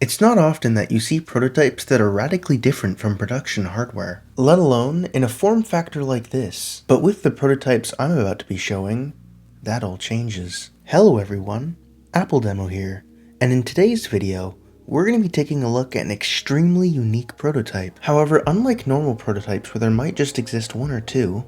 It's not often that you see prototypes that are radically different from production hardware, let alone in a form factor like this. But with the prototypes I'm about to be showing, that all changes. Hello everyone, Apple Demo here, and in today's video, we're going to be taking a look at an extremely unique prototype. However, unlike normal prototypes where there might just exist one or two,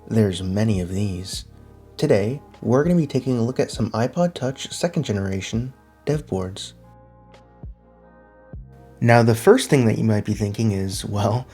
there's many of these. Today, we're going to be taking a look at some iPod Touch 2nd generation dev boards. Now the first thing that you might be thinking is, well,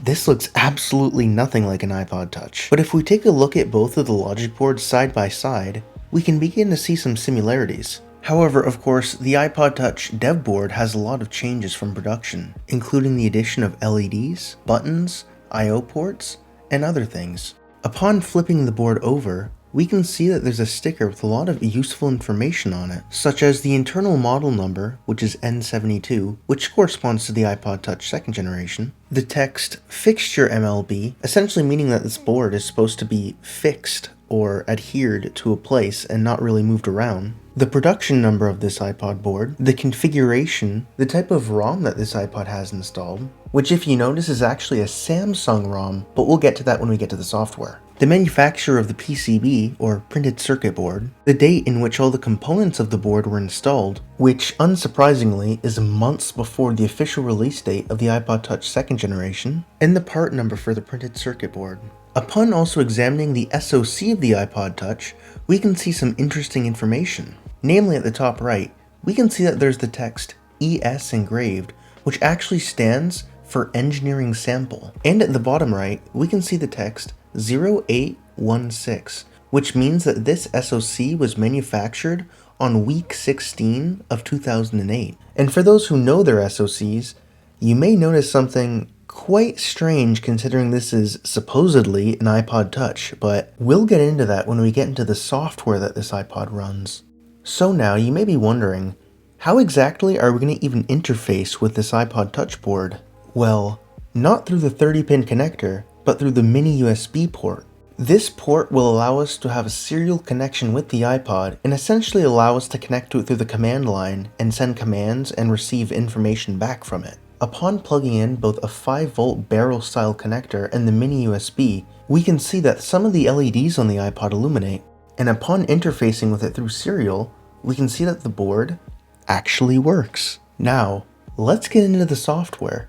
this looks absolutely nothing like an iPod Touch. But if we take a look at both of the logic boards side by side, we can begin to see some similarities. However, of course, the iPod Touch dev board has a lot of changes from production, including the addition of LEDs, buttons, I/O ports, and other things. Upon flipping the board over, we can see that there's a sticker with a lot of useful information on it, such as the internal model number, which is N72, which corresponds to the iPod Touch 2nd generation, the text fixture MLB, essentially meaning that this board is supposed to be fixed or adhered to a place and not really moved around, the production number of this iPod board, the configuration, the type of ROM that this iPod has installed, which if you notice is actually a Samsung ROM, but we'll get to that when we get to the software. The manufacturer of the PCB, or printed circuit board, the date in which all the components of the board were installed, which unsurprisingly is months before the official release date of the iPod Touch 2nd generation, and the part number for the printed circuit board. Upon also examining the SoC of the iPod Touch, we can see some interesting information. Namely, at the top right, we can see that there's the text ES engraved, which actually stands for Engineering Sample. And at the bottom right, we can see the text 0816, which means that this SoC was manufactured on week 16 of 2008. And for those who know their SoCs, you may notice something quite strange considering this is supposedly an iPod Touch, but we'll get into that when we get into the software that this iPod runs. So now you may be wondering, how exactly are we going to even interface with this iPod Touch board? Well, not through the 30-pin connector, but through the mini USB port. This port will allow us to have a serial connection with the iPod and essentially allow us to connect to it through the command line and send commands and receive information back from it. Upon plugging in both a 5-volt barrel style connector and the mini USB, we can see that some of the LEDs on the iPod illuminate, and upon interfacing with it through serial, we can see that the board actually works. Now, let's get into the software.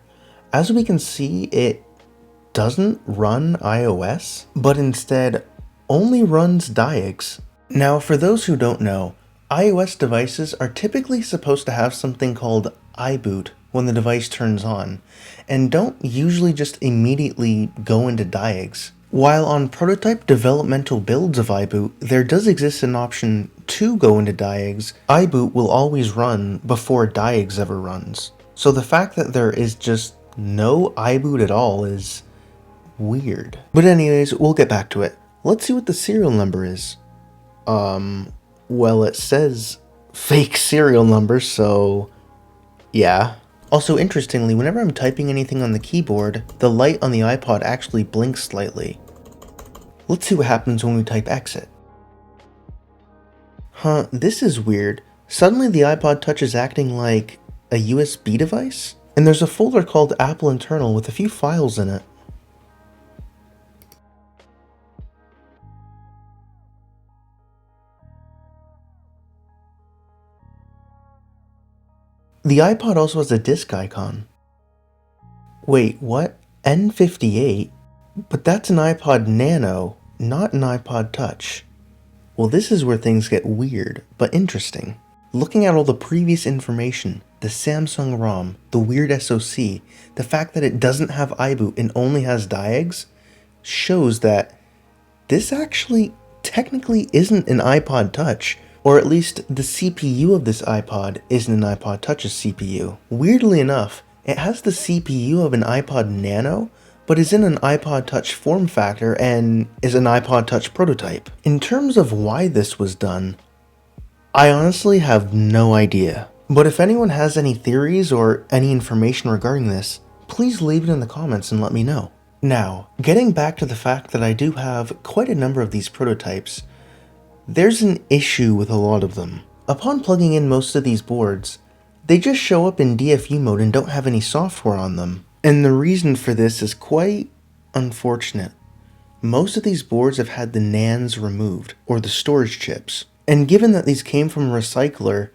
As we can see, it doesn't run iOS, but instead only runs diags. Now, for those who don't know, iOS devices are typically supposed to have something called iBoot when the device turns on, and don't usually just immediately go into diags. While on prototype developmental builds of iBoot, there does exist an option to go into diags, iBoot will always run before diags ever runs. So the fact that there is just no iBoot at all is weird. But anyways, we'll get back to it. Let's see what the serial number is. Well, it says fake serial number, so yeah. Also, interestingly, whenever I'm typing anything on the keyboard, the light on the iPod actually blinks slightly. Let's see what happens when we type exit. Huh, this is weird. Suddenly the iPod Touch is acting like a USB device? And there's a folder called Apple Internal with a few files in it. The iPod also has a disk icon. Wait, what? N58? But that's an iPod Nano, not an iPod Touch. Well, this is where things get weird, but interesting. Looking at all the previous information, the Samsung ROM, the weird SoC, the fact that it doesn't have iBoot and only has diags, shows that this actually technically isn't an iPod Touch. Or at least the CPU of this iPod isn't an iPod Touch's CPU. Weirdly enough, it has the CPU of an iPod Nano, but is in an iPod Touch form factor and is an iPod Touch prototype. In terms of why this was done, I honestly have no idea. But if anyone has any theories or any information regarding this, please leave it in the comments and let me know. Now, getting back to the fact that I do have quite a number of these prototypes, there's an issue with a lot of them. Upon plugging in most of these boards, They just show up in DFU mode and don't have any software on them. And the reason for this is quite unfortunate. Most of these boards have had the NANDs removed, or the storage chips. And given that these came from a recycler,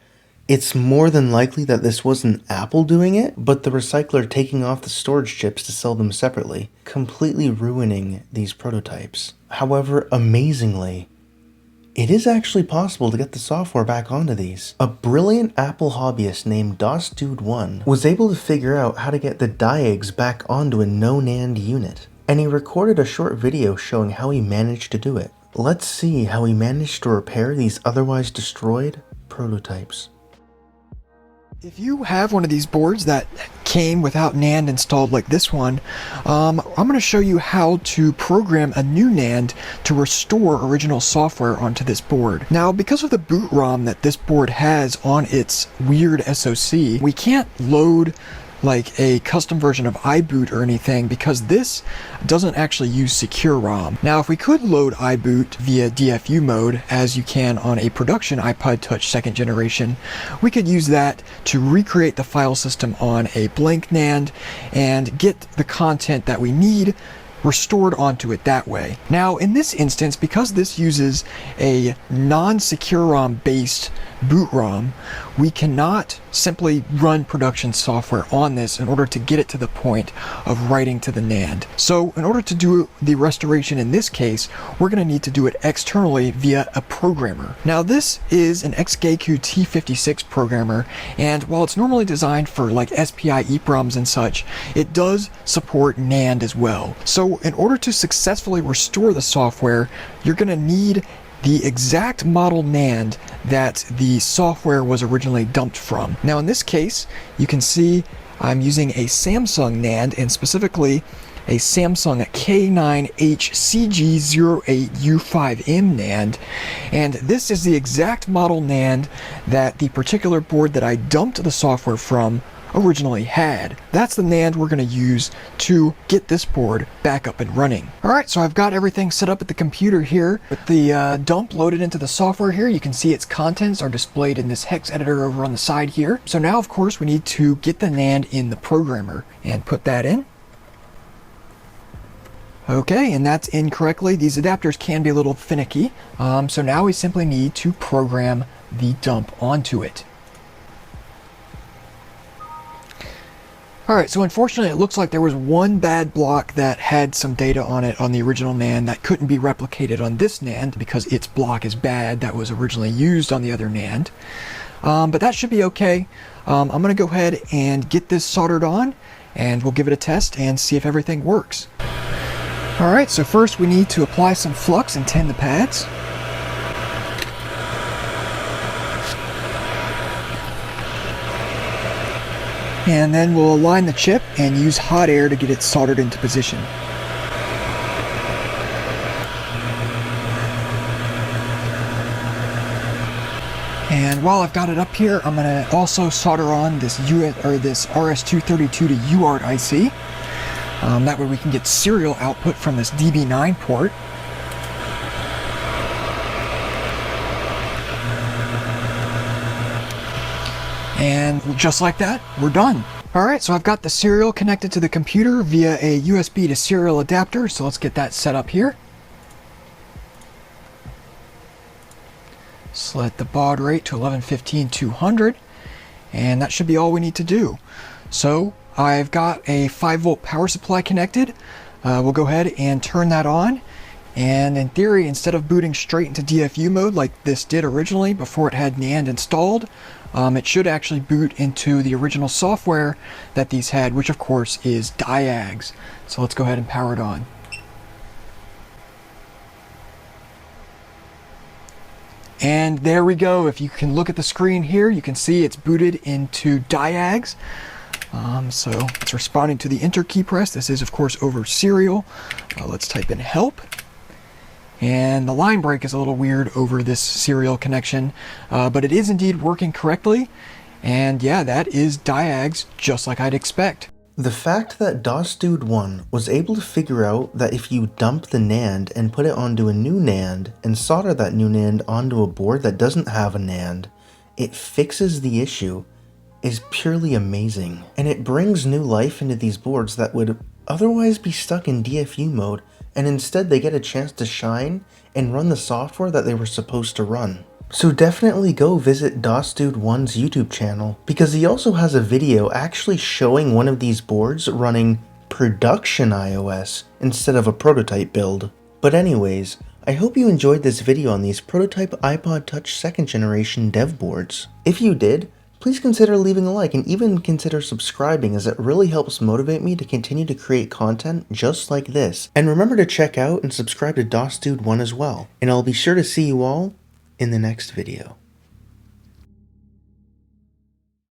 it's more than likely that this wasn't Apple doing it, but the recycler taking off the storage chips to sell them separately, completely ruining these prototypes. However, amazingly, it is actually possible to get the software back onto these. A brilliant Apple hobbyist named DOSDude1 was able to figure out how to get the diags back onto a no NAND unit, and he recorded a short video showing how he managed to do it. Let's see how he managed to repair these otherwise destroyed prototypes. If you have one of these boards that came without NAND installed like this one, I'm going to show you how to program a new NAND to restore original software onto this board. Now, because of the boot ROM that this board has on its weird SoC, we can't load like a custom version of iBoot or anything because this doesn't actually use secure ROM. Now, if we could load iBoot via DFU mode, as you can on a production iPod Touch 2nd generation, we could use that to recreate the file system on a blank NAND and get the content that we need restored onto it that way. Now, in this instance, because this uses a non-secure ROM based boot ROM, we cannot simply run production software on this in order to get it to the point of writing to the NAND. So in order to do the restoration in this case, we're going to need to do it externally via a programmer. Now, this is an XGAQ T56 programmer, and while it's normally designed for like SPI EEPROMs and such, it does support NAND as well. So in order to successfully restore the software, you're going to need the exact model NAND that the software was originally dumped from. Now, in this case, you can see I'm using a Samsung NAND, and specifically a Samsung K9HCG08U5M NAND, and this is the exact model NAND that the particular board that I dumped the software from originally had. That's the NAND we're going to use to get this board back up and running. Alright, so I've got everything set up at the computer here. With the dump loaded into the software here, you can see its contents are displayed in this hex editor over on the side here. So now, of course, we need to get the NAND in the programmer and put that in. Okay, and that's in correctly. These adapters can be a little finicky. So now we simply need to program the dump onto it. Alright, so unfortunately it looks like there was one bad block that had some data on it on the original NAND that couldn't be replicated on this NAND because its block is bad that was originally used on the other NAND. But that should be okay. I'm going to go ahead and get this soldered on, and we'll give it a test and see if everything works. Alright, so first we need to apply some flux and tin the pads. And then we'll align the chip and use hot air to get it soldered into position. And while I've got it up here, I'm going to also solder on this RS-232 to UART IC. That way we can get serial output from this DB9 port. And just like that, we're done. Alright, so I've got the serial connected to the computer via a USB to serial adapter, so let's get that set up here. Select the baud rate to 1115/200, and that should be all we need to do. So I've got a 5-volt power supply connected. We'll go ahead and turn that on. And in theory, instead of booting straight into DFU mode like this did originally before it had NAND installed, it should actually boot into the original software that these had, which of course is diags. So let's go ahead and power it on. And there we go. If you can look at the screen here, you can see it's booted into diags. So it's responding to the enter key press. This is of course over serial. Let's type in help. And the line break is a little weird over this serial connection, but it is indeed working correctly. And yeah, that is diags just like I'd expect. The fact that DOSDude1 was able to figure out that if you dump the NAND and put it onto a new NAND and solder that new NAND onto a board that doesn't have a NAND, it fixes the issue, is purely amazing, and it brings new life into these boards that would otherwise be stuck in DFU mode, and instead they get a chance to shine and run the software that they were supposed to run. So definitely go visit DOSDude1's YouTube channel, because he also has a video actually showing one of these boards running production iOS instead of a prototype build. But anyways, I hope you enjoyed this video on these prototype iPod Touch 2nd generation dev boards. If you did, please consider leaving a like and even consider subscribing, as it really helps motivate me to continue to create content just like this. And remember to check out and subscribe to DOSDude1 as well. And I'll be sure to see you all in the next video.